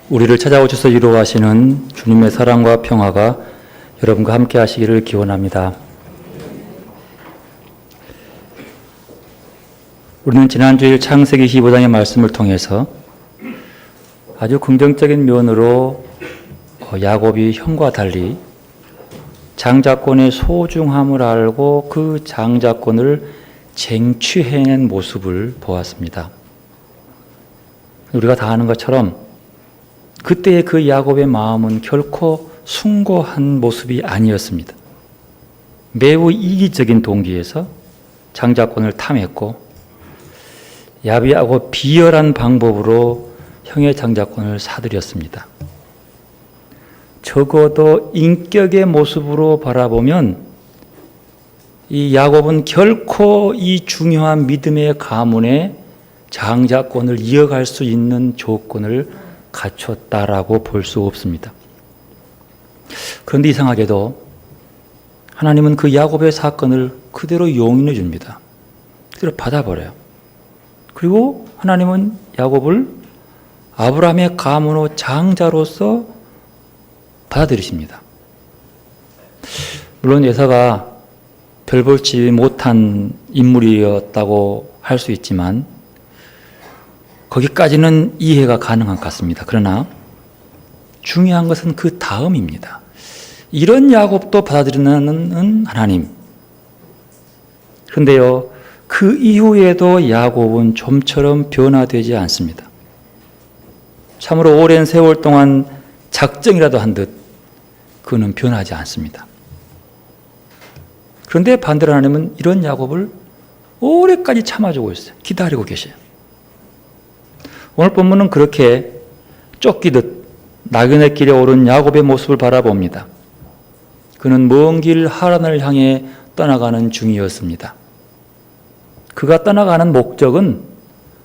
우리를 찾아오셔서 위로하시는 주님의 사랑과 평화가 여러분과 함께 하시기를 기원합니다. 우리는 지난주일 창세기 15장의 말씀을 통해서 아주 긍정적인 면으로 야곱이 형과 달리 장자권의 소중함을 알고 그 장자권을 쟁취해낸 모습을 보았습니다. 우리가 다 아는 것처럼 그때의 그 야곱의 마음은 결코 숭고한 모습이 아니었습니다. 매우 이기적인 동기에서 장자권을 탐했고 야비하고 비열한 방법으로 형의 장자권을 사들였습니다. 적어도 인격의 모습으로 바라보면 이 야곱은 결코 이 중요한 믿음의 가문에 장자권을 이어갈 수 있는 조건을 갖췄다라고 볼 수 없습니다. 그런데 이상하게도 하나님은 그 야곱의 사건을 그대로 용인해 줍니다. 그대로 받아버려요. 그리고 하나님은 야곱을 아브라함의 가문의 장자로서 받아들이십니다. 물론 에서가 별 볼지 못한 인물이었다고 할 수 있지만 거기까지는 이해가 가능한 것 같습니다. 그러나 중요한 것은 그 다음입니다. 이런 야곱도 받아들이는 하나님. 그런데요, 그 이후에도 야곱은 좀처럼 변화되지 않습니다. 참으로 오랜 세월 동안 작정이라도 한 듯 그는 변하지 않습니다. 그런데 반대로 하나님은 이런 야곱을 오래까지 참아주고 있어요. 기다리고 계셔요. 오늘 본문은 그렇게 쫓기듯 낙연의 길에 오른 야곱의 모습을 바라봅니다. 그는 먼 길 하란을 향해 떠나가는 중이었습니다. 그가 떠나가는 목적은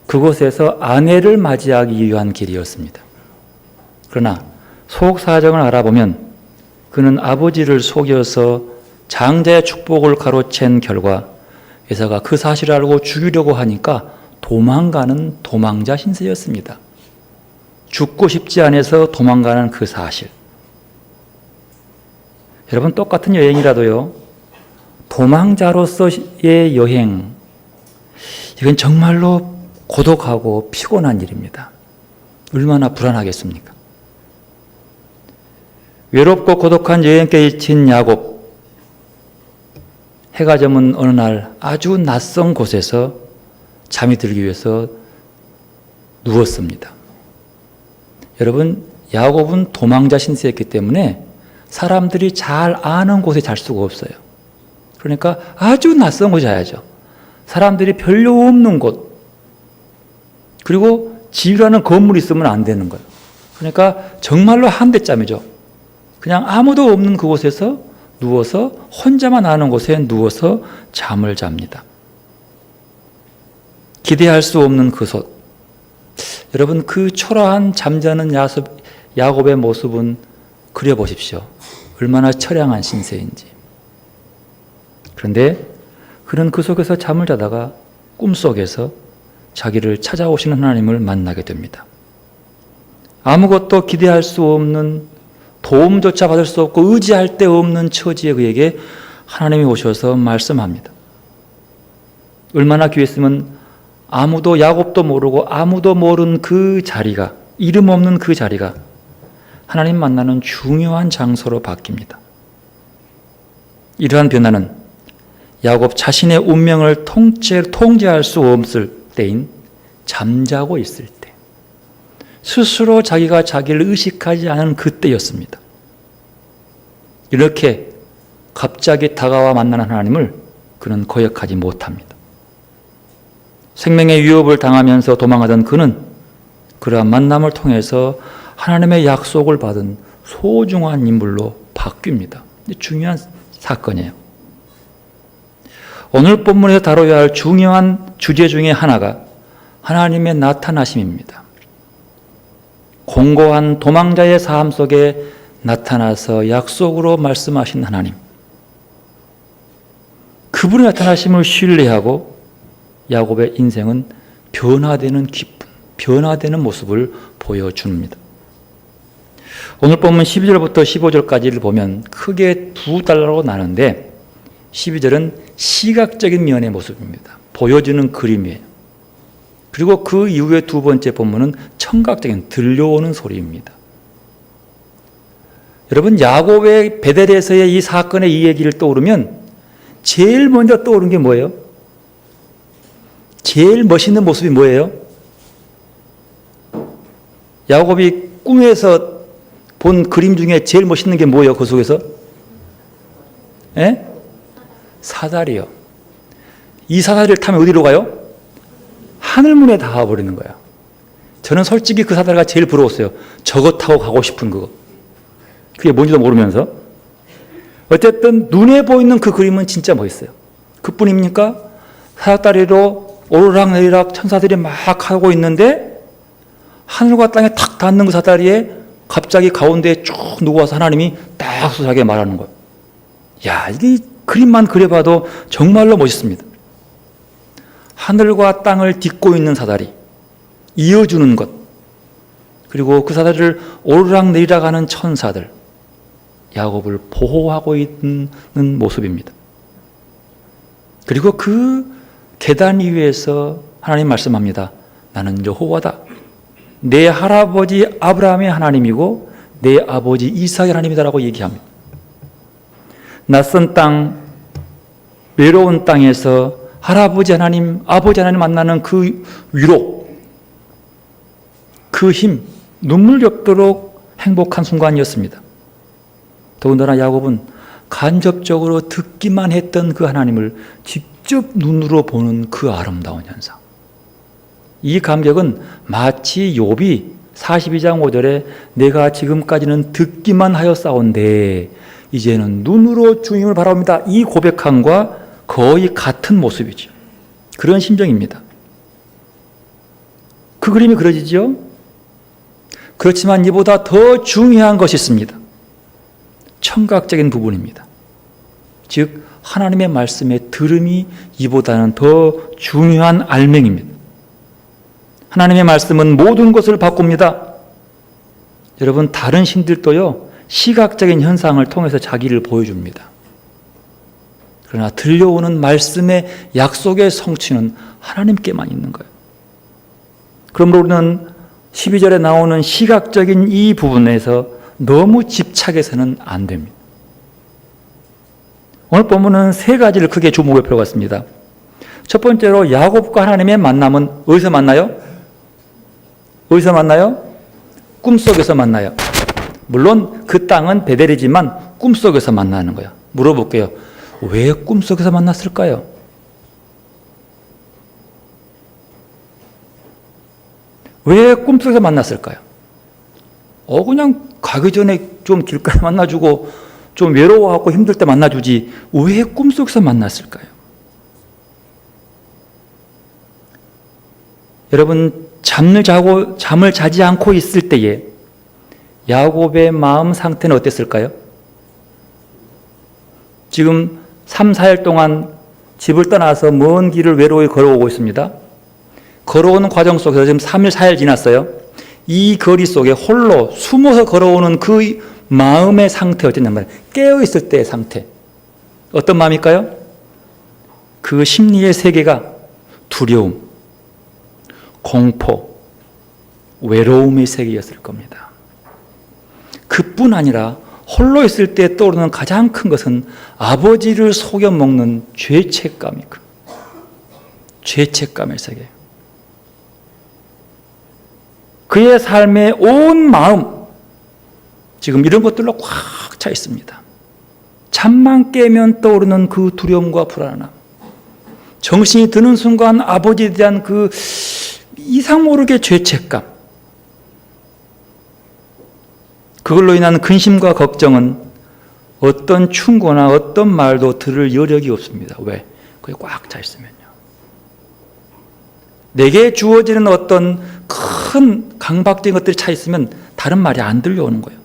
그곳에서 아내를 맞이하기 위한 길이었습니다. 그러나 속 사정을 알아보면 그는 아버지를 속여서 장자의 축복을 가로챈 결과 에서가 그 사실을 알고 죽이려고 하니까 도망가는 도망자 신세였습니다. 죽고 싶지 않아서 도망가는 그 사실. 여러분, 똑같은 여행이라도요, 도망자로서의 여행, 이건 정말로 고독하고 피곤한 일입니다. 얼마나 불안하겠습니까? 외롭고 고독한 여행길에 친 야곱, 해가 저문 어느 날 아주 낯선 곳에서 잠이 들기 위해서 누웠습니다. 여러분, 야곱은 도망자 신세였기 때문에 사람들이 잘 아는 곳에 잘 수가 없어요. 그러니까 아주 낯선 곳에 자야죠. 사람들이 별로 없는 곳, 그리고 집이라는 건물이 있으면 안 되는 거예요. 그러니까 정말로 한대짬이죠. 그냥 아무도 없는 그곳에서 누워서 혼자만 아는 곳에 누워서 잠을 잡니다. 기대할 수 없는 그 곳. 여러분, 그 초라한 잠자는 야곱의 모습은 그려보십시오. 얼마나 처량한 신세인지. 그런데 그는 그 속에서 잠을 자다가 꿈속에서 자기를 찾아오시는 하나님을 만나게 됩니다. 아무것도 기대할 수 없는, 도움조차 받을 수 없고 의지할 데 없는 처지에 그에게 하나님이 오셔서 말씀합니다. 얼마나 귀했으면 아무도, 야곱도 모르고 아무도 모르는 그 자리가, 이름 없는 그 자리가 하나님 만나는 중요한 장소로 바뀝니다. 이러한 변화는 야곱 자신의 운명을 통제할 수 없을 때인 잠자고 있을 때, 스스로 자기가 자기를 의식하지 않은 그때였습니다. 이렇게 갑자기 다가와 만나는 하나님을 그는 거역하지 못합니다. 생명의 위협을 당하면서 도망하던 그는 그러한 만남을 통해서 하나님의 약속을 받은 소중한 인물로 바뀝니다. 중요한 사건이에요. 오늘 본문에서 다뤄야 할 중요한 주제 중에 하나가 하나님의 나타나심입니다. 공고한 도망자의 삶 속에 나타나서 약속으로 말씀하신 하나님. 그분의 나타나심을 신뢰하고 야곱의 인생은 변화되는 기쁨, 변화되는 모습을 보여줍니다. 오늘 본문 12절부터 15절까지를 보면 크게 두 달로 나누는데 12절은 시각적인 면의 모습입니다. 보여주는 그림이에요. 그리고 그 이후에 두 번째 본문은 청각적인 들려오는 소리입니다. 여러분, 야곱의 베델에서의 이 사건의 이 얘기를 떠오르면 제일 먼저 떠오르는 게 뭐예요? 제일 멋있는 모습이 뭐예요? 야곱이 꿈에서 본 그림 중에 제일 멋있는 게 뭐예요? 그 속에서? 예? 사다리요. 이 사다리를 타면 어디로 가요? 하늘문에 닿아버리는 거야. 저는 솔직히 그 사다리가 제일 부러웠어요. 저거 타고 가고 싶은 그거. 그게 뭔지도 모르면서. 어쨌든 눈에 보이는 그 그림은 진짜 멋있어요. 그뿐입니까? 사다리로 오르락내리락 천사들이 막 하고 있는데 하늘과 땅에 탁 닿는 그 사다리에 갑자기 가운데에 쭉 누구 와서 하나님이 딱 소사하게 말하는 거예요. 야, 이게 그림만 그려봐도 정말로 멋있습니다. 하늘과 땅을 딛고 있는 사다리, 이어주는 것, 그리고 그 사다리를 오르락내리락 하는 천사들, 야곱을 보호하고 있는 모습입니다. 그리고 그 계단 위에서 하나님 말씀합니다. 나는 여호와다. 내 할아버지 아브라함의 하나님이고 내 아버지 이삭의 하나님이다라고 얘기합니다. 낯선 땅, 외로운 땅에서 할아버지 하나님, 아버지 하나님 만나는 그 위로, 그 힘, 눈물겹도록 행복한 순간이었습니다. 더군다나 야곱은 간접적으로 듣기만 했던 그 하나님을 직접 눈으로 보는 그 아름다운 현상. 이 감격은 마치 욥이 42장 5절에 내가 지금까지는 듣기만 하였사온데 이제는 눈으로 주님을 바라봅니다. 이 고백함과 거의 같은 모습이죠. 그런 심정입니다. 그 그림이 그려지죠? 그렇지만 이보다 더 중요한 것이 있습니다. 청각적인 부분입니다. 즉 하나님의 말씀의 들음이 이보다는 더 중요한 알맹입니다. 하나님의 말씀은 모든 것을 바꿉니다. 여러분, 다른 신들도요, 시각적인 현상을 통해서 자기를 보여줍니다. 그러나 들려오는 말씀의 약속의 성취는 하나님께만 있는 거예요. 그러므로 우리는 12절에 나오는 시각적인 이 부분에서 너무 집착해서는 안 됩니다. 오늘 본문은 세 가지를 크게 주목할 필요가 있습니다. 첫 번째로 야곱과 하나님의 만남은 어디서 만나요? 어디서 만나요? 꿈속에서 만나요. 물론 그 땅은 베델이지만 꿈속에서 만나는 거야. 물어볼게요. 왜 꿈속에서 만났을까요? 왜 꿈속에서 만났을까요? 그냥 가기 전에 좀 길가에 만나주고 좀 외로워하고 힘들 때 만나주지 왜 꿈속에서 만났을까요? 여러분, 잠을 자지 않고 있을 때에 야곱의 마음 상태는 어땠을까요? 지금 3, 4일 동안 집을 떠나서 먼 길을 외로이 걸어오고 있습니다. 걸어오는 과정 속에서 지금 3일, 4일 지났어요. 이 거리 속에 홀로 숨어서 걸어오는 그 마음의 상태 어땠냔 말이에요. 깨어있을 때의 상태. 어떤 마음일까요? 그 심리의 세계가 두려움, 공포, 외로움의 세계였을 겁니다. 그뿐 아니라 홀로 있을 때 떠오르는 가장 큰 것은 아버지를 속여먹는 죄책감이고 죄책감의 세계. 그의 삶의 온 마음 지금 이런 것들로 꽉 차 있습니다. 잠만 깨면 떠오르는 그 두려움과 불안함, 정신이 드는 순간 아버지에 대한 그 이상 모르게 죄책감, 그걸로 인한 근심과 걱정은 어떤 충고나 어떤 말도 들을 여력이 없습니다. 왜? 그게 꽉 차 있으면요. 내게 주어지는 어떤 큰 강박적인 것들이 차 있으면 다른 말이 안 들려오는 거예요.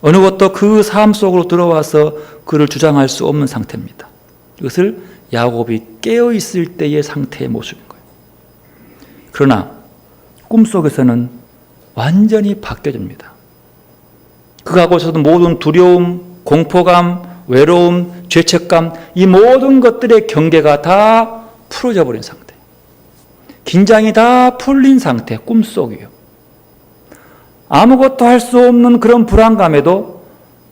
어느 것도 그 삶 속으로 들어와서 그를 주장할 수 없는 상태입니다. 이것을 야곱이 깨어있을 때의 상태의 모습인 거예요. 그러나 꿈속에서는 완전히 바뀌어집니다. 그 가운데서도 모든 두려움, 공포감, 외로움, 죄책감, 이 모든 것들의 경계가 다 풀어져 버린 상태. 긴장이 다 풀린 상태, 꿈속이요. 아무것도 할 수 없는 그런 불안감에도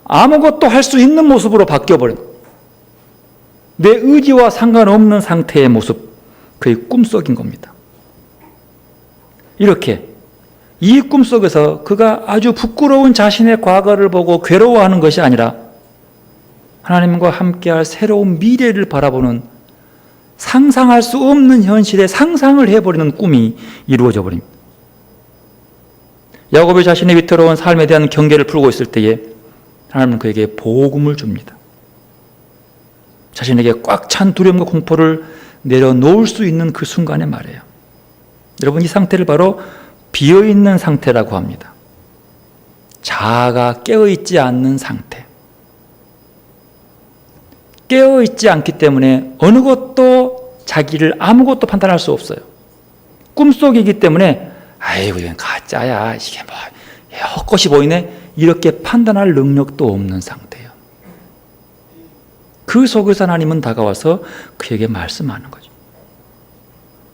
아무것도 할 수 있는 모습으로 바뀌어버린, 내 의지와 상관없는 상태의 모습, 그게 꿈속인 겁니다. 이렇게 이 꿈속에서 그가 아주 부끄러운 자신의 과거를 보고 괴로워하는 것이 아니라 하나님과 함께할 새로운 미래를 바라보는, 상상할 수 없는 현실에 상상을 해버리는 꿈이 이루어져 버립니다. 야곱이 자신의 위태로운 삶에 대한 경계를 풀고 있을 때에 하나님은 그에게 복음을 줍니다. 자신에게 꽉 찬 두려움과 공포를 내려놓을 수 있는 그 순간에 말이에요. 여러분, 이 상태를 바로 비어있는 상태라고 합니다. 자아가 깨어있지 않는 상태. 깨어있지 않기 때문에 어느 것도 자기를 아무것도 판단할 수 없어요. 꿈속이기 때문에 아이고 이건 가짜야, 이게 뭐 헛것이 보이네, 이렇게 판단할 능력도 없는 상태예요. 그 속에서 하나님은 다가와서 그에게 말씀하는 거죠.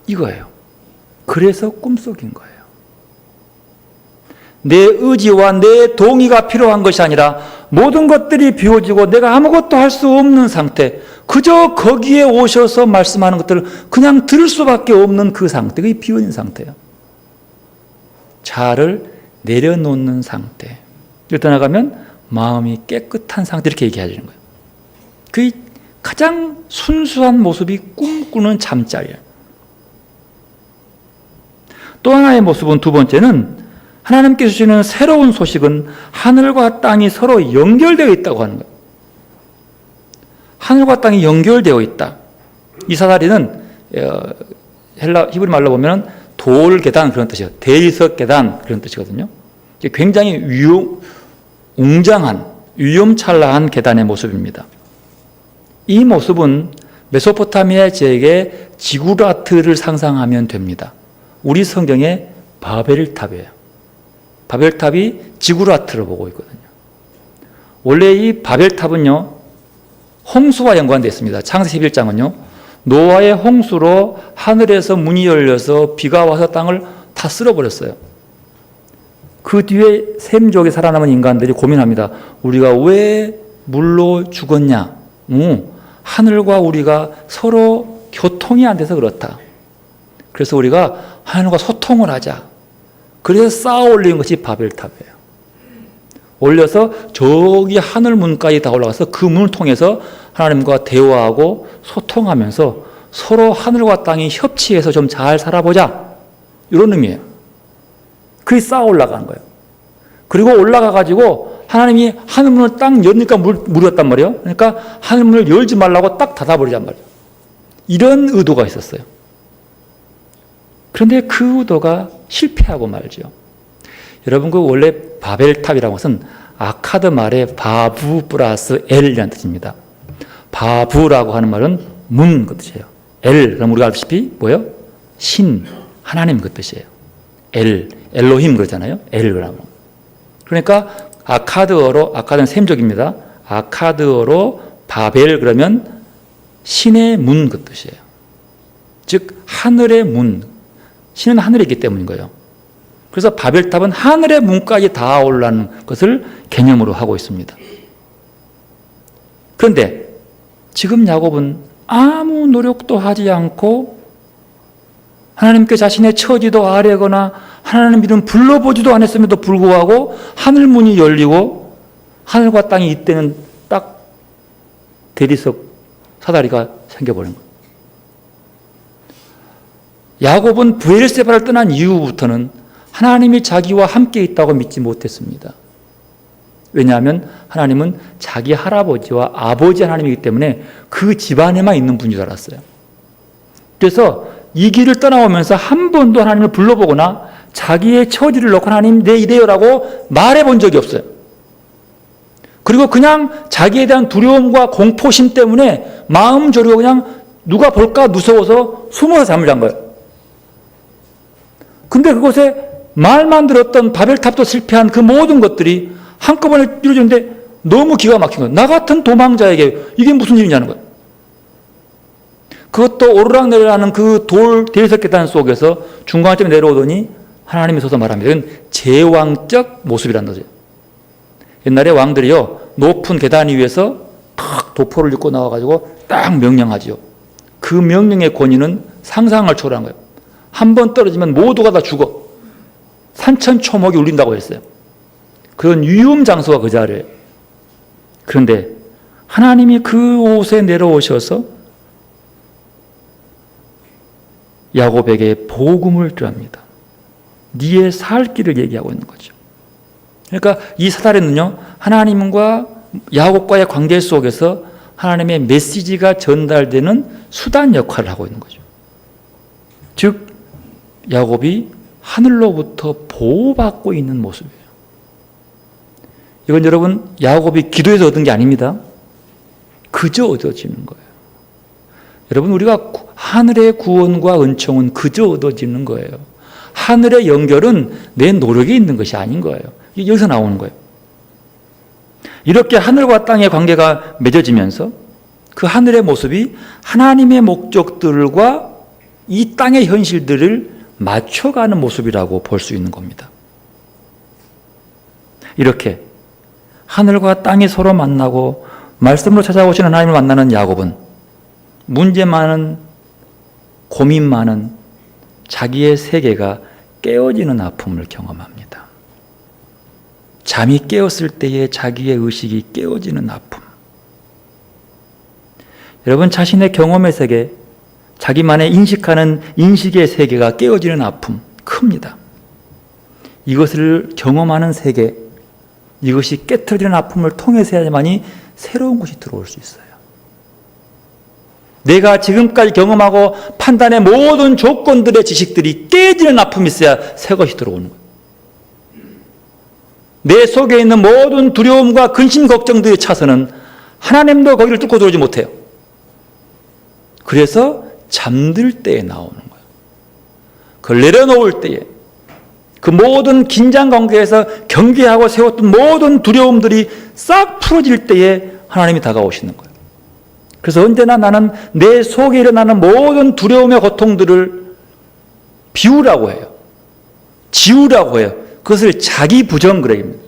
이거예요. 그래서 꿈속인 거예요. 내 의지와 내 동의가 필요한 것이 아니라 모든 것들이 비워지고 내가 아무것도 할 수 없는 상태, 그저 거기에 오셔서 말씀하는 것들을 그냥 들을 수밖에 없는 그 상태, 그게 비워진 상태예요. 자아를 내려놓는 상태. 이렇게 나가면 마음이 깨끗한 상태, 이렇게 얘기하는 거예요. 그 가장 순수한 모습이 꿈꾸는 잠자리예요. 또 하나의 모습은, 두 번째는 하나님께서 주시는 새로운 소식은 하늘과 땅이 서로 연결되어 있다고 하는 거예요. 하늘과 땅이 연결되어 있다. 이 사다리는 히브리 말로 보면 돌 계단, 그런 뜻이에요. 대리석 계단, 그런 뜻이거든요. 굉장히 웅장한, 위험찬란한 계단의 모습입니다. 이 모습은 메소포타미아 지역의 지구라트를 상상하면 됩니다. 우리 성경의 바벨탑이에요. 바벨탑이 지구라트를 보고 있거든요. 원래 이 바벨탑은요, 홍수와 연관되어 있습니다. 창세기 11장은요, 노아의 홍수로 하늘에서 문이 열려서 비가 와서 땅을 다 쓸어버렸어요. 그 뒤에 셈족에 살아남은 인간들이 고민합니다. 우리가 왜 물로 죽었냐? 하늘과 우리가 서로 교통이 안 돼서 그렇다. 그래서 우리가 하늘과 소통을 하자. 그래서 쌓아 올린 것이 바벨탑이에요. 올려서 저기 하늘 문까지 다 올라가서 그 문을 통해서 하나님과 대화하고 소통하면서 서로 하늘과 땅이 협치해서 좀 잘 살아보자, 이런 의미예요. 그게 쌓아 올라가는 거예요. 그리고 올라가 가지고 하나님이 하늘문을 딱 여니까 물이었단 말이에요. 그러니까 하늘문을 열지 말라고 딱 닫아버리란 말이에요. 이런 의도가 있었어요. 그런데 그 의도가 실패하고 말죠. 여러분, 그 원래 바벨탑이라는 것은 아카드 말의 바부 플러스 엘이라는 뜻입니다. 바부라고 하는 말은 문, 그 뜻이에요. 엘, 그럼 우리가 알다시피 뭐예요? 신, 하나님, 그 뜻이에요. 엘로힘 그러잖아요. 그러면. 그러니까 아카드어로, 아카드는 셈족입니다. 아카드어로 바벨 그러면 신의 문, 그 뜻이에요. 즉 하늘의 문, 신은 하늘에 있기 때문인 거예요. 그래서 바벨탑은 하늘의 문까지 다 올라가는 것을 개념으로 하고 있습니다. 그런데 지금 야곱은 아무 노력도 하지 않고 하나님께 자신의 처지도 아뢰거나 하나님 이름 불러보지도 않았음에도 불구하고 하늘문이 열리고 하늘과 땅이 이때는 딱 대리석 사다리가 생겨버린 거예요. 야곱은 브엘세바를 떠난 이후부터는 하나님이 자기와 함께 있다고 믿지 못했습니다. 왜냐하면 하나님은 자기 할아버지와 아버지 하나님이기 때문에 그 집안에만 있는 분인 줄 알았어요. 그래서 이 길을 떠나오면서 한 번도 하나님을 불러보거나 자기의 처지를 놓고 하나님 내 이래요라고 말해본 적이 없어요. 그리고 그냥 자기에 대한 두려움과 공포심 때문에 마음 졸이고 그냥 누가 볼까 무서워서 숨어서 잠을 잔 거예요. 근데 그곳에 말만 들었던 바벨탑도 실패한 그 모든 것들이 한꺼번에 이루어지는데 너무 기가 막힌 거예요. 나 같은 도망자에게 이게 무슨 일이냐는 거예요. 그것도 오르락내리락하는 그 돌 대리석 계단 속에서 중간쯤에 내려오더니 하나님이 서서 말합니다. 이건 제왕적 모습이라는 거죠. 옛날에 왕들이요, 높은 계단 위에서 탁 도포를 입고 나와가지고 딱 명령하지요. 그 명령의 권위는 상상을 초월한 거예요. 한 번 떨어지면 모두가 다 죽어. 산천초목이 울린다고 했어요. 그런 위험 장소가 그 자리에. 그런데 하나님이 그 옷에 내려오셔서 야곱에게 복음을 전합니다. 네의 살 길을 얘기하고 있는 거죠. 그러니까 이 사다리는요, 하나님과 야곱과의 관계 속에서 하나님의 메시지가 전달되는 수단 역할을 하고 있는 거죠. 즉 야곱이 하늘로부터 보호받고 있는 모습이에요. 이건 여러분 야곱이 기도해서 얻은 게 아닙니다. 그저 얻어지는 거예요. 여러분 우리가 하늘의 구원과 은총은 그저 얻어지는 거예요. 하늘의 연결은 내 노력에 있는 것이 아닌 거예요. 이게 여기서 나오는 거예요. 이렇게 하늘과 땅의 관계가 맺어지면서 그 하늘의 모습이 하나님의 목적들과 이 땅의 현실들을 맞춰가는 모습이라고 볼 수 있는 겁니다. 이렇게 하늘과 땅이 서로 만나고 말씀으로 찾아오시는 하나님을 만나는 야곱은 문제 많은, 고민 많은 자기의 세계가 깨어지는 아픔을 경험합니다. 잠이 깨었을 때의 자기의 의식이 깨어지는 아픔. 여러분 자신의 경험의 세계, 자기만의 인식하는 인식의 세계가 깨어지는 아픔 큽니다. 이것을 경험하는 세계, 이것이 깨트려지는 아픔을 통해서야만이 새로운 것이 들어올 수 있어요. 내가 지금까지 경험하고 판단의 모든 조건들의 지식들이 깨지는 아픔이 있어야 새 것이 들어오는 거예요. 내 속에 있는 모든 두려움과 근심 걱정들의 차서는 하나님도 거기를 뚫고 들어오지 못해요. 그래서 잠들 때에 나오는 거예요. 그걸 내려놓을 때에 그 모든 긴장 관계에서 경계하고 세웠던 모든 두려움들이 싹 풀어질 때에 하나님이 다가오시는 거예요. 그래서 언제나 나는 내 속에 일어나는 모든 두려움의 고통들을 비우라고 해요. 지우라고 해요. 그것을 자기 부정 그래입니다.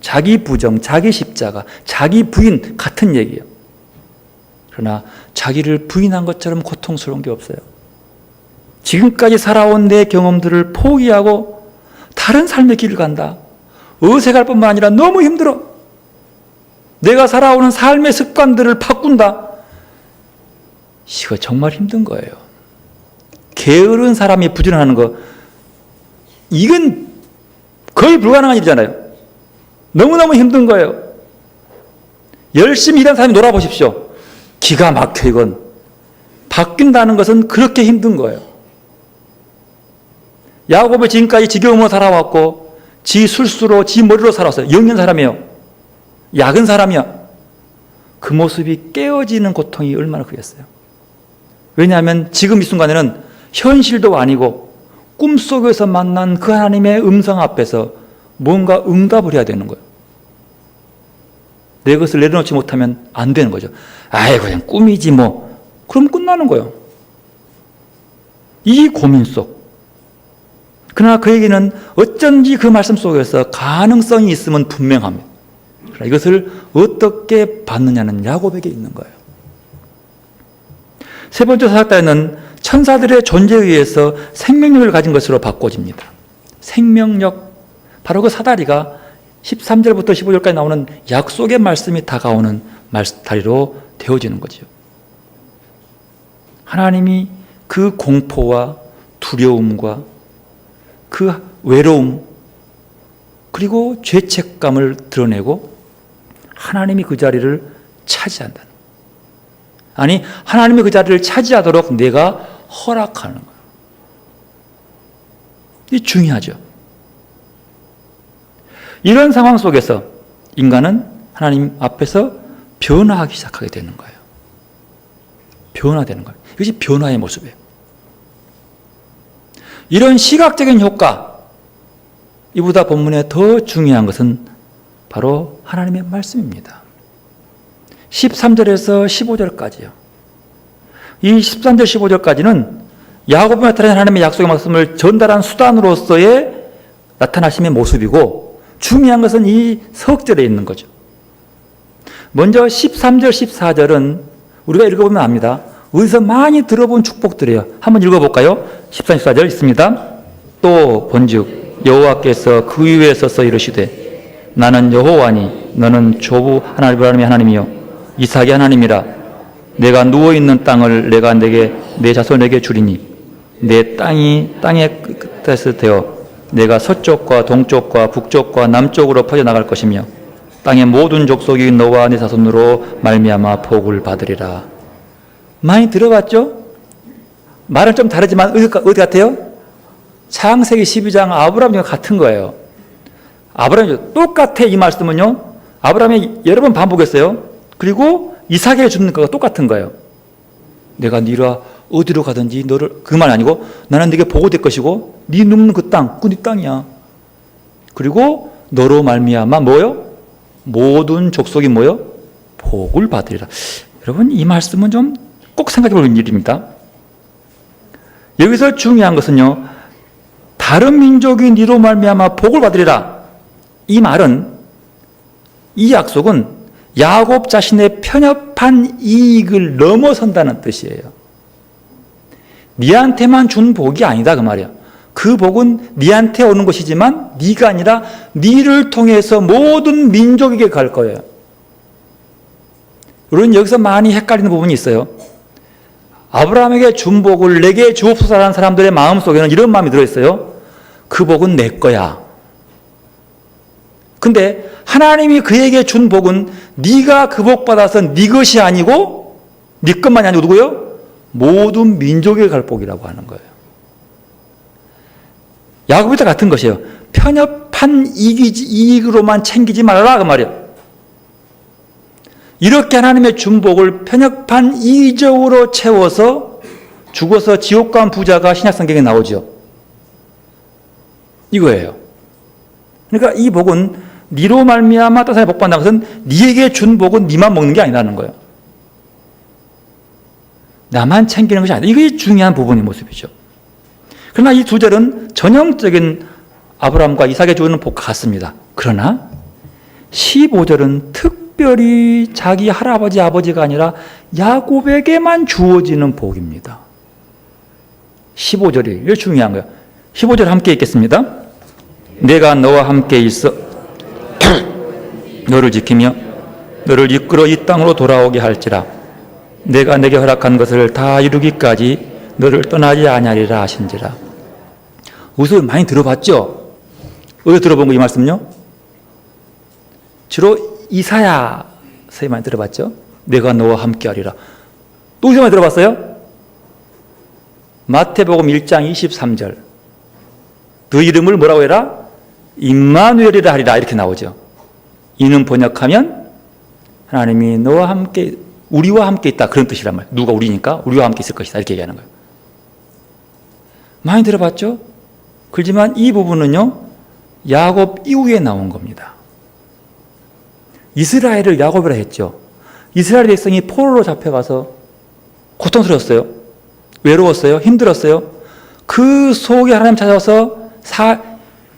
자기 부정, 자기 십자가, 자기 부인 같은 얘기예요. 그러나 자기를 부인한 것처럼 고통스러운 게 없어요. 지금까지 살아온 내 경험들을 포기하고 다른 삶의 길을 간다. 어색할 뿐만 아니라 너무 힘들어. 내가 살아오는 삶의 습관들을 바꾼다. 이거 정말 힘든 거예요. 게으른 사람이 부지런하는 거, 이건 거의 불가능한 일이잖아요. 너무너무 힘든 거예요. 열심히 일하는 사람이 놀아보십시오. 기가 막혀. 이건 바뀐다는 것은 그렇게 힘든 거예요. 야곱이 지금까지 지겨움으로 살아왔고 지 술수로 지 머리로 살았어요. 영년 사람이에요. 약은 사람이야. 그 모습이 깨어지는 고통이 얼마나 크겠어요. 왜냐하면 지금 이 순간에는 현실도 아니고 꿈속에서 만난 그 하나님의 음성 앞에서 뭔가 응답을 해야 되는 거예요. 내 것을 내려놓지 못하면 안 되는 거죠. 아이 그냥 꿈이지 뭐. 그럼 끝나는 거예요. 이 고민 속. 그러나 그에게는 어쩐지 그 말씀 속에서 가능성이 있으면 분명합니다. 이것을 어떻게 받느냐는 야곱에게 있는 거예요. 세 번째 사역단은 천사들의 존재에 의해서 생명력을 가진 것으로 바꿔집니다. 생명력, 바로 그 사다리가 13절부터 15절까지 나오는 약속의 말씀이 다가오는 다리로 되어지는 거죠. 하나님이 그 공포와 두려움과 그 외로움 그리고 죄책감을 드러내고 하나님이 그 자리를 차지한다는 거예요. 아니 하나님이 그 자리를 차지하도록 내가 허락하는 거예요. 이게 중요하죠. 이런 상황 속에서 인간은 하나님 앞에서 변화하기 시작하게 되는 거예요. 변화되는 거예요. 이것이 변화의 모습이에요. 이런 시각적인 효과, 이보다 본문에 더 중요한 것은 바로 하나님의 말씀입니다. 13절에서 15절까지요. 이 13절 15절까지는 야곱에 나타난 하나님의 약속의 말씀을 전달한 수단으로서의 나타나심의 모습이고, 중요한 것은 이 석절에 있는 거죠. 먼저 13절 14절은 우리가 읽어보면 압니다. 어디서 많이 들어본 축복들이에요. 한번 읽어볼까요? 13, 14절 있습니다. 또 본즉 여호와께서 그 위에 서서 이르시되 나는 여호와니 너는 조부 하나님의 하나님이요 이삭의 하나님이라. 내가 누워있는 땅을 내가 내게 내 자손에게 주리니 내 땅이 땅의 끝에서 되어 내가 서쪽과 동쪽과 북쪽과 남쪽으로 퍼져나갈 것이며 땅의 모든 족속이 너와 내 자손으로 말미암아 복을 받으리라. 많이 들어봤죠? 말은 좀 다르지만 어디 같아요? 창세기 12장 아브라함과 같은 거예요. 아브라함이 똑같아. 이 말씀은요, 아브라함이 여러 번 반복했어요. 그리고 이삭에게 주는 거가 똑같은 거예요. 내가 네가 어디로 가든지 너를, 그 말 아니고 나는 네게 보고될 것이고 네 눕는 그 땅, 그 네 땅이야. 그리고 너로 말미암아 뭐요? 모든 족속이 뭐요? 복을 받으리라. 여러분, 이 말씀은 좀 꼭 생각해 볼 일입니다. 여기서 중요한 것은요, 다른 민족이 네로 말미암아 복을 받으리라. 이 말은, 이 약속은 야곱 자신의 편협한 이익을 넘어선다는 뜻이에요. 네한테만 준 복이 아니다 그 말이야. 그 복은 네한테 오는 것이지만 네가 아니라 네를 통해서 모든 민족에게 갈 거예요. 우리는 여기서 많이 헷갈리는 부분이 있어요. 아브라함에게 준 복을 내게 주옵소서라는 사람들의 마음속에는 이런 마음이 들어있어요. 그 복은 내 거야. 근데 하나님이 그에게 준 복은 네가 그 복 받아서 네 것이 아니고 네 것만이 아니고 누구요? 모든 민족에게 갈 복이라고 하는 거예요. 야곱이도 같은 것이에요. 편협한 이익으로만 챙기지 말라 그 말이에요. 이렇게 하나님의 준 복을 편협한 이적으로 채워서 죽어서 지옥 간 부자가 신약성경에 나오죠. 이거예요. 그러니까 이 복은 네로 말미암아 다른 사람이 복 받는다는 것은 네에게 준 복은 네만 먹는 게 아니라는 거예요. 나만 챙기는 것이 아니다. 이게 중요한 부분의 모습이죠. 그러나 이 두 절은 전형적인 아브라함과 이삭에 주는 복과 같습니다. 그러나 15절은 특별히 자기 할아버지 아버지가 아니라 야곱에게만 주어지는 복입니다. 15절이 이게 중요한 거예요. 15절 함께 읽겠습니다. 내가 너와 함께 있어 너를 지키며 너를 이끌어 이 땅으로 돌아오게 할지라. 내가 내게 허락한 것을 다 이루기까지 너를 떠나지 아니하리라 하신지라. 우선 많이 들어봤죠? 어디서 들어본 거 이 말씀요? 주로 이사야서에 많이 들어봤죠? 내가 너와 함께하리라. 또 어디서 많이 들어봤어요? 마태복음 1장 23절. 그 이름을 뭐라고 해라? 임마누엘이라 하리라 이렇게 나오죠. 이는 번역하면 하나님이 너와 함께, 우리와 함께 있다 그런 뜻이란 말이에요. 누가 우리니까 우리와 함께 있을 것이다 이렇게 얘기하는 거예요. 많이 들어봤죠? 그렇지만 이 부분은요, 야곱 이후에 나온 겁니다. 이스라엘을 야곱이라 했죠. 이스라엘 백성이 포로로 잡혀가서 고통스러웠어요. 외로웠어요. 힘들었어요. 그 속에 하나님 찾아와서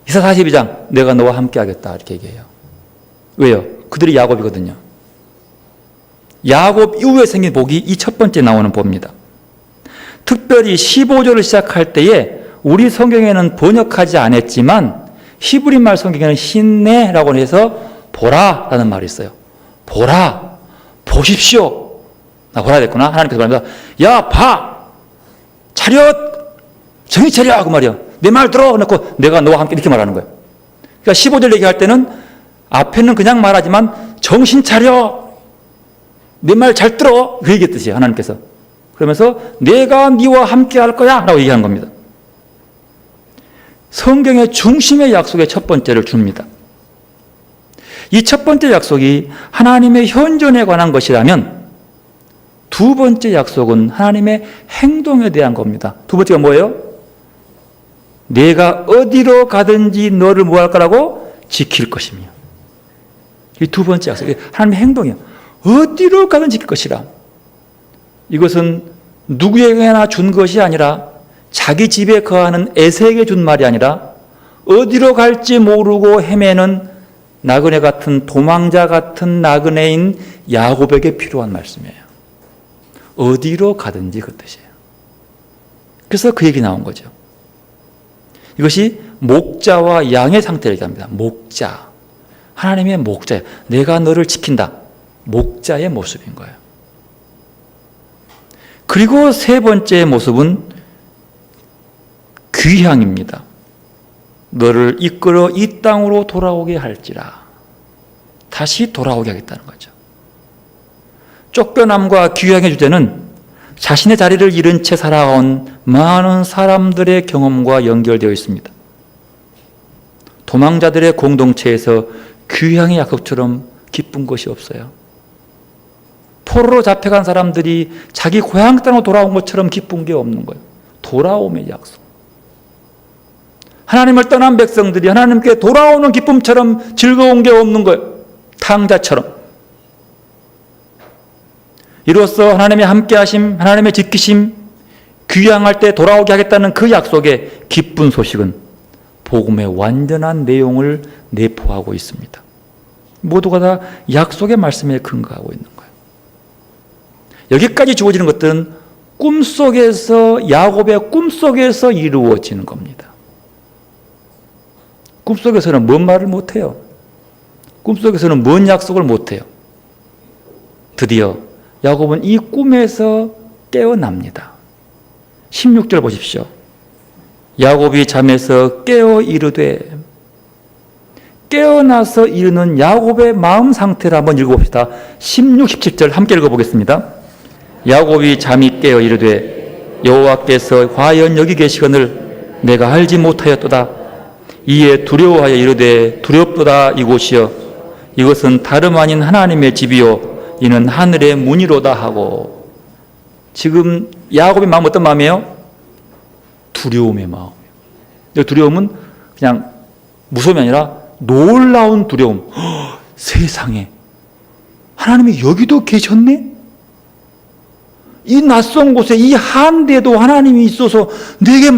이사 42장 내가 너와 함께 하겠다 이렇게 얘기해요. 왜요? 그들이 야곱이거든요. 야곱 이후에 생긴 복이 이 첫 번째 나오는 복입니다. 특별히 15절을 시작할 때에 우리 성경에는 번역하지 않았지만 히브리말 성경에는 힌네라고 해서 보라라는 말이 있어요. 보라, 보십시오. 나 보라 됐구나. 하나님께서 말합니다. 야, 봐! 차렷! 정신 차려! 그 말이야. 내 말 들어! 놓고 내가 너와 함께 이렇게 말하는 거예요. 그러니까 15절 얘기할 때는 앞에는 그냥 말하지만 정신 차려! 내 말 잘 들어! 그 얘기 뜻이에요. 하나님께서. 그러면서 내가 네와 함께 할 거야! 라고 얘기하는 겁니다. 성경의 중심의 약속의 첫 번째를 줍니다. 이 첫 번째 약속이 하나님의 현존에 관한 것이라면 두 번째 약속은 하나님의 행동에 대한 겁니다. 두 번째가 뭐예요? 내가 어디로 가든지 너를 뭐 할 거라고? 지킬 것이며. 이 두 번째 약속, 하나님의 행동이에요. 어디로 가든 지킬 것이라. 이것은 누구에게나 준 것이 아니라 자기 집에 거하는 에세에게 준 말이 아니라 어디로 갈지 모르고 헤매는 나그네 같은 도망자 같은 나그네인 야곱에게 필요한 말씀이에요. 어디로 가든지 그 뜻이에요. 그래서 그 얘기 나온 거죠. 이것이 목자와 양의 상태를 얘기합니다. 목자. 하나님의 목자예요. 내가 너를 지킨다. 목자의 모습인 거예요. 그리고 세 번째 모습은 귀향입니다. 너를 이끌어 이 땅으로 돌아오게 할지라. 다시 돌아오게 하겠다는 거죠. 쫓겨남과 귀향의 주제는 자신의 자리를 잃은 채 살아온 많은 사람들의 경험과 연결되어 있습니다. 도망자들의 공동체에서 귀향의 약속처럼 기쁜 것이 없어요. 포로로 잡혀간 사람들이 자기 고향 땅으로 돌아온 것처럼 기쁜 게 없는 거예요. 돌아옴의 약속. 하나님을 떠난 백성들이 하나님께 돌아오는 기쁨처럼 즐거운 게 없는 거예요. 탕자처럼. 이로써 하나님의 함께하심, 하나님의 지키심, 귀향할 때 돌아오게 하겠다는 그 약속의 기쁜 소식은 복음의 완전한 내용을 내포하고 있습니다. 모두가 다 약속의 말씀에 근거하고 있는 거예요. 여기까지 주어지는 것들은 꿈속에서, 야곱의 꿈속에서 이루어지는 겁니다. 꿈속에서는 뭔 말을 못해요. 꿈속에서는 뭔 약속을 못해요. 드디어 야곱은 이 꿈에서 깨어납니다. 16절 보십시오. 야곱이 잠에서 깨어 이르되, 깨어나서 이르는 야곱의 마음 상태를 한번 읽어봅시다. 16, 17절 함께 읽어보겠습니다. 야곱이 잠이 깨어 이르되 여호와께서 과연 여기 계시거늘 내가 알지 못하였도다. 이에 두려워하여 이르되 두렵도다 이곳이여 이것은 다름 아닌 하나님의 집이요 이는 하늘의 문이로다 하고. 지금 야곱의 마음 어떤 마음이에요? 두려움의 마음이에요. 두려움은 그냥 무서움이 아니라 놀라운 두려움. 세상에 하나님이 여기도 계셨네? 이 낯선 곳에 이 한데도 하나님이 있어서 내게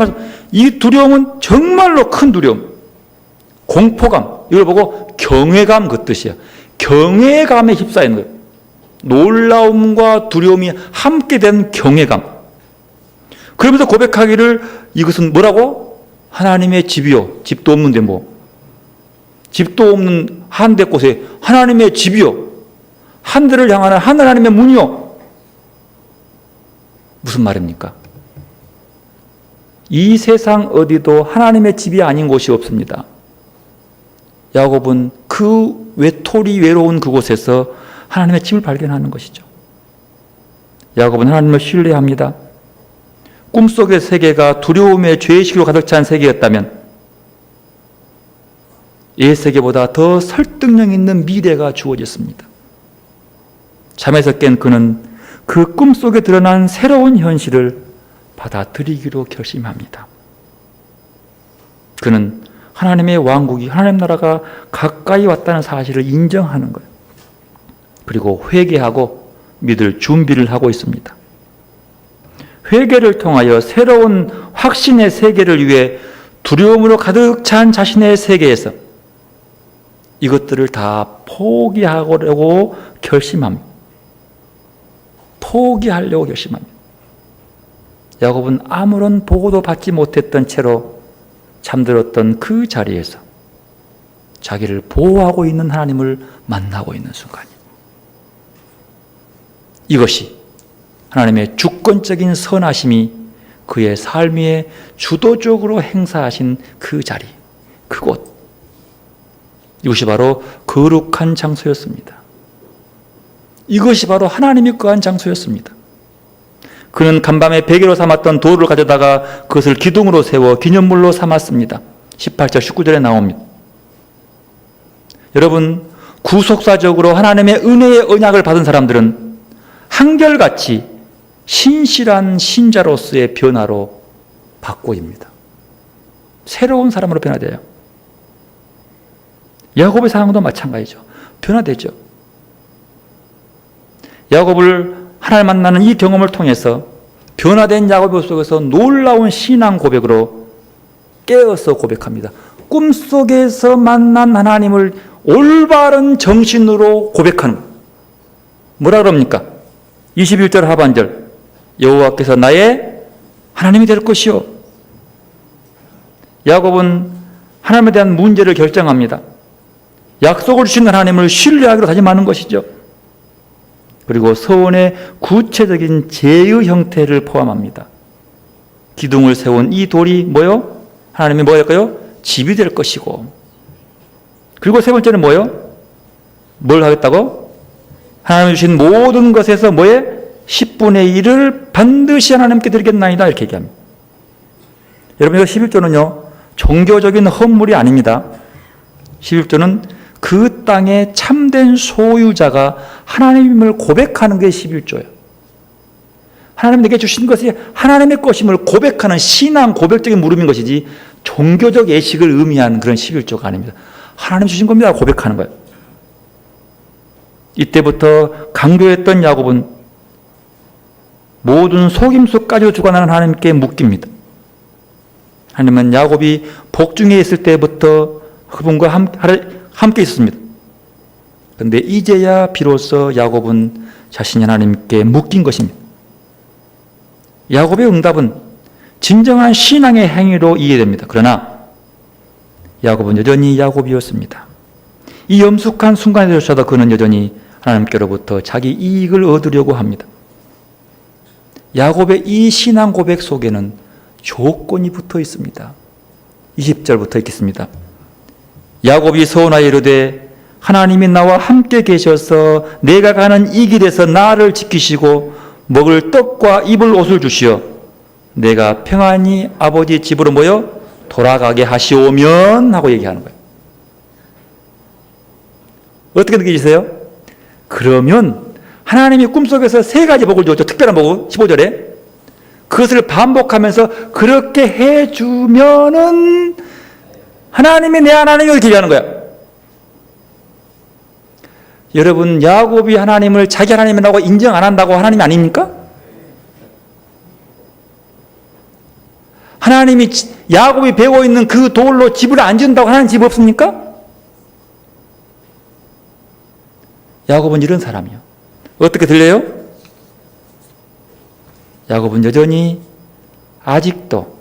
이 두려움은 정말로 큰 두려움. 공포감, 이걸 보고 경외감 그 뜻이야. 경외감에 휩싸이는 거예요. 놀라움과 두려움이 함께 된 경외감. 그러면서 고백하기를 이것은 뭐라고? 하나님의 집이요. 집도 없는데 뭐. 집도 없는 한데 곳에 하나님의 집이요. 한들을 향하는 하나님의 문이요. 무슨 말입니까? 이 세상 어디도 하나님의 집이 아닌 곳이 없습니다. 야곱은 그 외톨이 외로운 그곳에서 하나님의 집을 발견하는 것이죠. 야곱은 하나님을 신뢰합니다. 꿈속의 세계가 두려움의 죄의식으로 가득 찬 세계였다면 옛 세계보다 더 설득력 있는 미래가 주어졌습니다. 잠에서 깬 그는 그 꿈속에 드러난 새로운 현실을 받아들이기로 결심합니다. 그는 하나님의 왕국이, 하나님 나라가 가까이 왔다는 사실을 인정하는 거예요. 그리고 회개하고 믿을 준비를 하고 있습니다. 회개를 통하여 새로운 확신의 세계를 위해 두려움으로 가득 찬 자신의 세계에서 이것들을 다 포기하려고 결심합니다. 포기하려고 결심합니다. 야곱은 아무런 보고도 받지 못했던 채로 잠들었던 그 자리에서 자기를 보호하고 있는 하나님을 만나고 있는 순간이에요. 이것이 하나님의 주권적인 선하심이 그의 삶 위에 주도적으로 행사하신 그 자리, 그곳. 이것이 바로 거룩한 장소였습니다. 이것이 바로 하나님이 거한 장소였습니다. 그는 간밤에 베개로 삼았던 돌을 가져다가 그것을 기둥으로 세워 기념물로 삼았습니다. 18절 19절에 나옵니다. 여러분, 구속사적으로 하나님의 은혜의 언약을 받은 사람들은 한결같이 신실한 신자로서의 변화로 바꿔집니다. 새로운 사람으로 변화돼요. 야곱의 상황도 마찬가지죠. 변화되죠. 야곱을 하나님 만나는 이 경험을 통해서 변화된 야곱의 속에서 놀라운 신앙 고백으로 깨어서 고백합니다. 꿈속에서 만난 하나님을 올바른 정신으로 고백하는 거예요. 뭐라 그럽니까? 21절 하반절, 여호와께서 나의 하나님이 될 것이요. 야곱은 하나님에 대한 문제를 결정합니다. 약속을 주신 하나님을 신뢰하기로 다짐하는 것이죠. 그리고 서원의 구체적인 제의 형태를 포함합니다. 기둥을 세운 이 돌이 뭐요? 하나님이 뭐 할까요? 집이 될 것이고. 그리고 세 번째는 뭐요? 뭘 하겠다고? 하나님이 주신 모든 것에서 뭐에? 10분의 1을 반드시 하나님께 드리겠나이다. 이렇게 얘기합니다. 여러분, 이거 11조는요, 종교적인 헌물이 아닙니다. 11조는 그 땅의 참된 소유자가 하나님을 고백하는 게 11조예요. 하나님 내게 주신 것이 하나님의 것임을 고백하는 신앙 고백적인 물음인 것이지 종교적 예식을 의미하는 그런 11조가 아닙니다. 하나님 주신 겁니다. 고백하는 거예요. 이때부터 강조했던 야곱은 모든 속임수까지도 주관하는 하나님께 묶입니다. 하나님은 야곱이 복중에 있을 때부터 그분과 함께 있었습니다. 그런데 이제야 비로소 야곱은 자신이 하나님께 묶인 것입니다. 야곱의 응답은 진정한 신앙의 행위로 이해됩니다. 그러나 야곱은 여전히 야곱이었습니다. 이 엄숙한 순간에조차도 그는 여전히 하나님께로부터 자기 이익을 얻으려고 합니다. 야곱의 이 신앙 고백 속에는 조건이 붙어 있습니다. 20절부터 읽겠습니다. 야곱이 서원하여 이르되 하나님이 나와 함께 계셔서 내가 가는 이 길에서 나를 지키시고 먹을 떡과 입을 옷을 주시어 내가 평안히 아버지 집으로 모여 돌아가게 하시오면 하고 얘기하는 거예요. 어떻게 느끼세요? 그러면 하나님이 꿈속에서 세 가지 복을 줬죠. 특별한 복을 15절에 그것을 반복하면서 그렇게 해주면은 하나님이 내 하나님을 기대하는 거야. 여러분, 야곱이 하나님을 자기 하나님이라고 인정 안 한다고 하나님이 아닙니까? 하나님이 야곱이 배워 있는 그 돌로 집을 안 지은다고 하나님 집 없습니까? 야곱은 이런 사람이요. 어떻게 들려요? 야곱은 여전히 아직도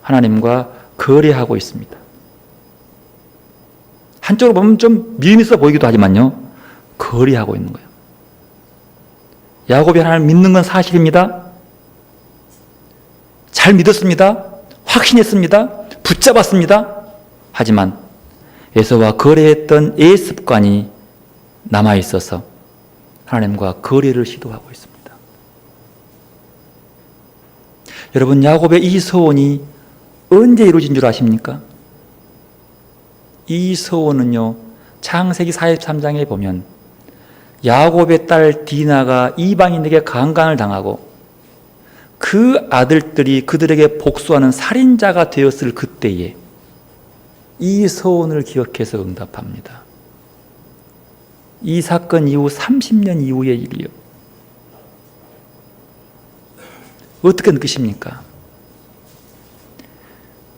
하나님과 거래하고 있습니다. 한쪽으로 보면 좀 미움 있어 보이기도 하지만요, 거래하고 있는 거예요. 야곱이 하나님을 믿는 건 사실입니다. 잘 믿었습니다. 확신했습니다. 붙잡았습니다. 하지만 에서와 거래했던 습관이 남아있어서 하나님과 거래를 시도하고 있습니다. 여러분, 야곱의 이 서원이 언제 이루어진 줄 아십니까? 이 서원은요, 창세기 43장에 보면 야곱의 딸 디나가 이방인에게 강간을 당하고 그 아들들이 그들에게 복수하는 살인자가 되었을 그때에 이 서원을 기억해서 응답합니다. 이 사건 이후 30년 이후의 일이요. 어떻게 느끼십니까?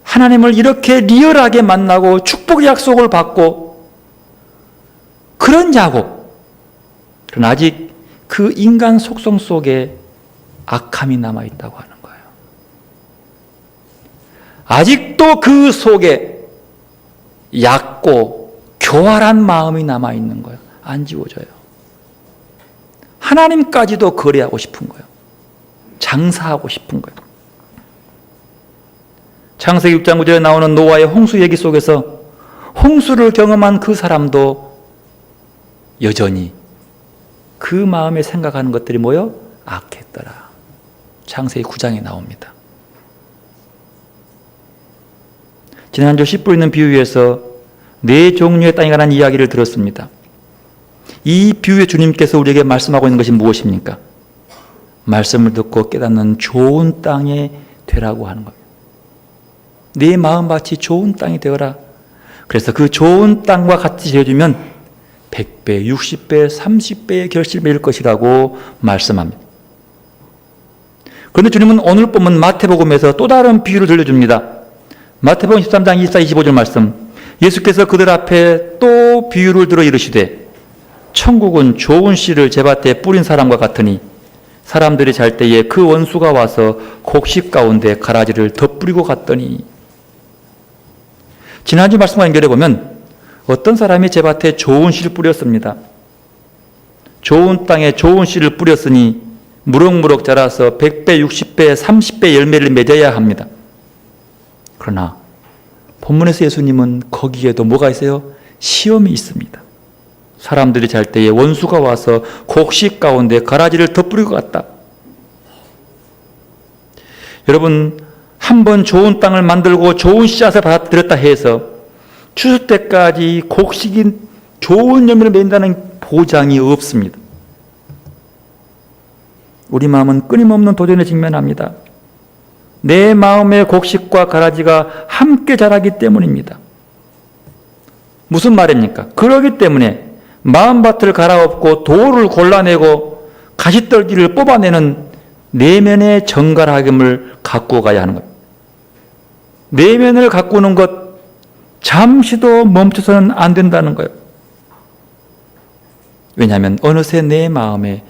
하나님을 이렇게 리얼하게 만나고 축복의 약속을 받고 그런 야곱, 그러나 아직 그 인간 속성 속에 악함이 남아있다고 하는 거예요. 아직도 그 속에 얕고 교활한 마음이 남아있는 거예요. 안 지워져요. 하나님까지도 거래하고 싶은 거예요. 장사하고 싶은 거예요. 창세기 6장 9절에 나오는 노아의 홍수 얘기 속에서 홍수를 경험한 그 사람도 여전히 그 마음에 생각하는 것들이 뭐요? 악했더라. 창세기 9장에 나옵니다. 지난주 씨 뿌리는 비유에서 네 종류의 땅에 관한 이야기를 들었습니다. 이 비유의 주님께서 우리에게 말씀하고 있는 것이 무엇입니까? 말씀을 듣고 깨닫는 좋은 땅에 되라고 하는 겁니다. 네 마음밭이 좋은 땅이 되어라. 그래서 그 좋은 땅과 같이 지어주면 100배, 60배, 30배의 결실을 맺을 것이라고 말씀합니다. 그런데 주님은 오늘 본문 마태복음에서 또 다른 비유를 들려줍니다. 마태복음 13장 24, 25절 말씀. 예수께서 그들 앞에 또 비유를 들어 이르시되 천국은 좋은 씨를 제밭에 뿌린 사람과 같으니 사람들이 잘 때에 그 원수가 와서 곡식 가운데 가라지를 덧뿌리고 갔더니. 지난주 말씀과 연결해 보면 어떤 사람이 제밭에 좋은 씨를 뿌렸습니다. 좋은 땅에 좋은 씨를 뿌렸으니 무럭무럭 자라서 100배, 60배, 30배 열매를 맺어야 합니다. 그러나 본문에서 예수님은 거기에도 뭐가 있어요? 시험이 있습니다. 사람들이 잘 때에 원수가 와서 곡식 가운데 가라지를 덧뿌리고 갔다. 여러분, 한번 좋은 땅을 만들고 좋은 씨앗을 받아들였다 해서 추수 때까지 곡식이 좋은 열매를 맺는다는 보장이 없습니다. 우리 마음은 끊임없는 도전에 직면합니다. 내 마음의 곡식과 가라지가 함께 자라기 때문입니다. 무슨 말입니까? 그러기 때문에 마음밭을 갈아엎고 돌을 골라내고 가시떨기를 뽑아내는 내면의 정갈함을 갖고 가야 하는 겁니다. 내면을 가꾸는 것 잠시도 멈춰서는 안 된다는 거예요. 왜냐하면 어느새 내 마음에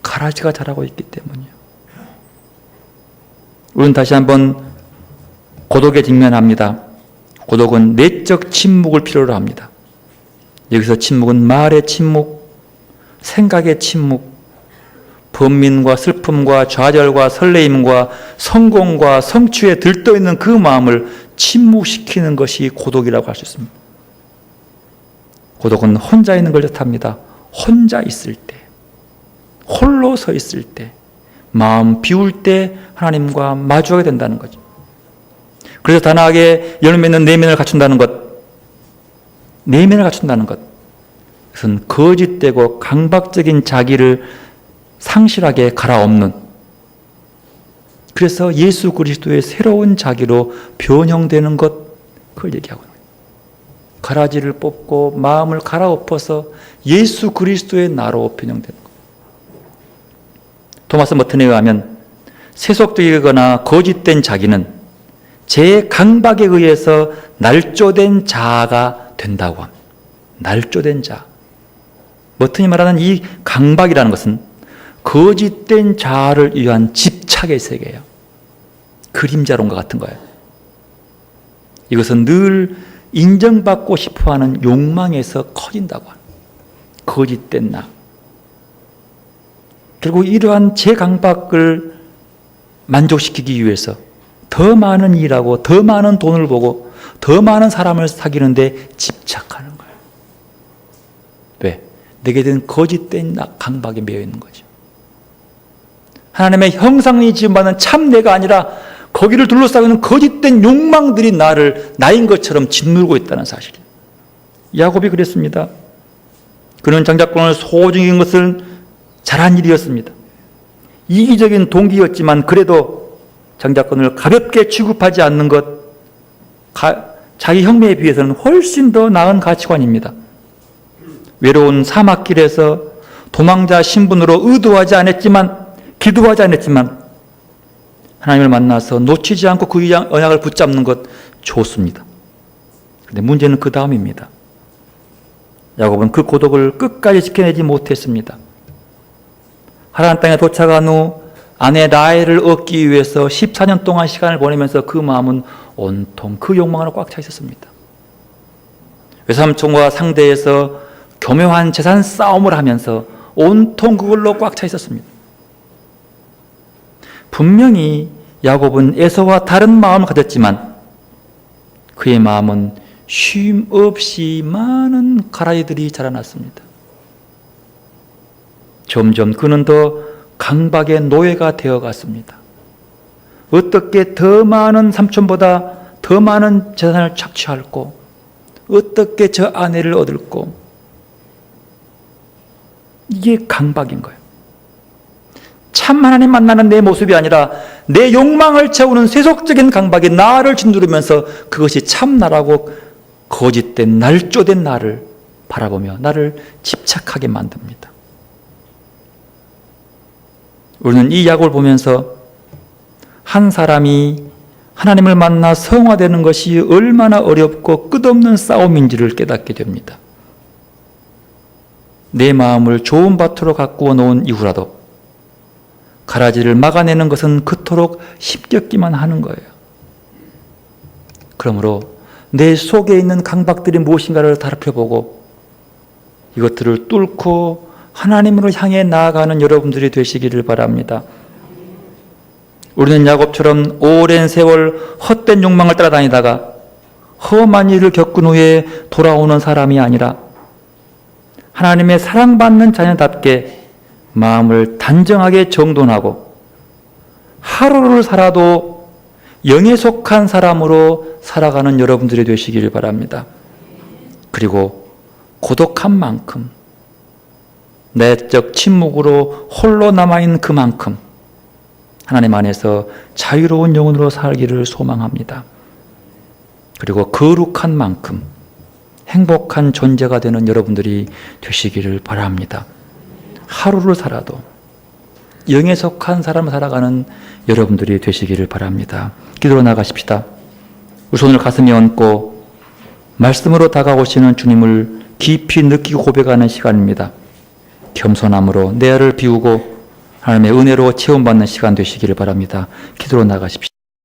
가라지가 자라고 있기 때문이에요. 우리는 다시 한번 고독에 직면합니다. 고독은 내적 침묵을 필요로 합니다. 여기서 침묵은 말의 침묵, 생각의 침묵, 번민과 슬픔과 좌절과 설레임과 성공과 성취에 들떠있는 그 마음을 침묵시키는 것이 고독이라고 할 수 있습니다. 고독은 혼자 있는 걸 뜻합니다. 혼자 있을 때, 홀로 서 있을 때, 마음 비울 때 하나님과 마주하게 된다는 거죠. 그래서 단아하게 열매 맺는 내면을 갖춘다는 것, 내면을 갖춘다는 것, 그것은 거짓되고 강박적인 자기를 상실하게 갈아엎는, 그래서 예수 그리스도의 새로운 자기로 변형되는 것, 그걸 얘기하고 있는 거예요. 가라지를 뽑고 마음을 갈아엎어서 예수 그리스도의 나로 변형되는 거예요. 토마스 머튼에 의하면 세속적이거나 거짓된 자기는 제 강박에 의해서 날조된 자아가 된다고 합니다. 날조된 자. 머튼이 말하는 이 강박이라는 것은 거짓된 자아를 위한 집착의 세계예요. 그림자론과 같은 거예요. 이것은 늘 인정받고 싶어하는 욕망에서 커진다고 합니다. 거짓된 나. 결국 이러한 제 강박을 만족시키기 위해서 더 많은 일하고 더 많은 돈을 보고 더 많은 사람을 사귀는데 집착하는 거예요. 왜? 내게 된 거짓된 강박에 매여 있는 거죠. 하나님의 형상이 지음받는 참 내가 아니라 거기를 둘러싸고 있는 거짓된 욕망들이 나인 것처럼 짓누르고 있다는 사실이에요. 야곱이 그랬습니다. 그는 장자권을 소중히 여긴 것을 잘한 일이었습니다. 이기적인 동기였지만 그래도 장자권을 가볍게 취급하지 않는 것, 자기 형제에 비해서는 훨씬 더 나은 가치관입니다. 외로운 사막길에서 도망자 신분으로 의도하지 않았지만, 기도하지 않았지만 하나님을 만나서 놓치지 않고 그 언약을 붙잡는 것 좋습니다. 그런데 문제는 그 다음입니다. 야곱은 그 고독을 끝까지 지켜내지 못했습니다. 하나님 땅에 도착한 후 아내 라헬을 얻기 위해서 14년 동안 시간을 보내면서 그 마음은 온통 그 욕망으로 꽉 차 있었습니다. 외삼촌과 상대해서 교묘한 재산 싸움을 하면서 온통 그걸로 꽉 차 있었습니다. 분명히 야곱은 에서와 다른 마음을 가졌지만 그의 마음은 쉼 없이 많은 가라지들이 자라났습니다. 점점 그는 더 강박의 노예가 되어갔습니다. 어떻게 더 많은 삼촌보다 더 많은 재산을 착취할고, 어떻게 저 아내를 얻을고, 이게 강박인 거예요. 참 하나님 만나는 내 모습이 아니라 내 욕망을 채우는 세속적인 강박이 나를 짓누르면서 그것이 참 나라고 거짓된 날조된 나를 바라보며 나를 집착하게 만듭니다. 우리는 이 야곱을 보면서 한 사람이 하나님을 만나 성화되는 것이 얼마나 어렵고 끝없는 싸움인지를 깨닫게 됩니다. 내 마음을 좋은 밭으로 가꾸어 놓은 이후라도 가라지를 막아내는 것은 그토록 힘겹기만 하는 거예요. 그러므로 내 속에 있는 강박들이 무엇인가를 살펴보고 이것들을 뚫고 하나님으로 향해 나아가는 여러분들이 되시기를 바랍니다. 우리는 야곱처럼 오랜 세월 헛된 욕망을 따라다니다가 험한 일을 겪은 후에 돌아오는 사람이 아니라 하나님의 사랑받는 자녀답게 마음을 단정하게 정돈하고 하루를 살아도 영에 속한 사람으로 살아가는 여러분들이 되시기를 바랍니다. 그리고 고독한 만큼 내적 침묵으로 홀로 남아있는 그만큼 하나님 안에서 자유로운 영혼으로 살기를 소망합니다. 그리고 거룩한 만큼 행복한 존재가 되는 여러분들이 되시기를 바랍니다. 하루를 살아도 영에 속한 사람을 살아가는 여러분들이 되시기를 바랍니다. 기도로 나가십시다. 우리 손을 가슴에 얹고 말씀으로 다가오시는 주님을 깊이 느끼고 고백하는 시간입니다. 겸손함으로 내 알을 비우고 하나님의 은혜로 체험받는 시간 되시기를 바랍니다. 기도로 나가십시다.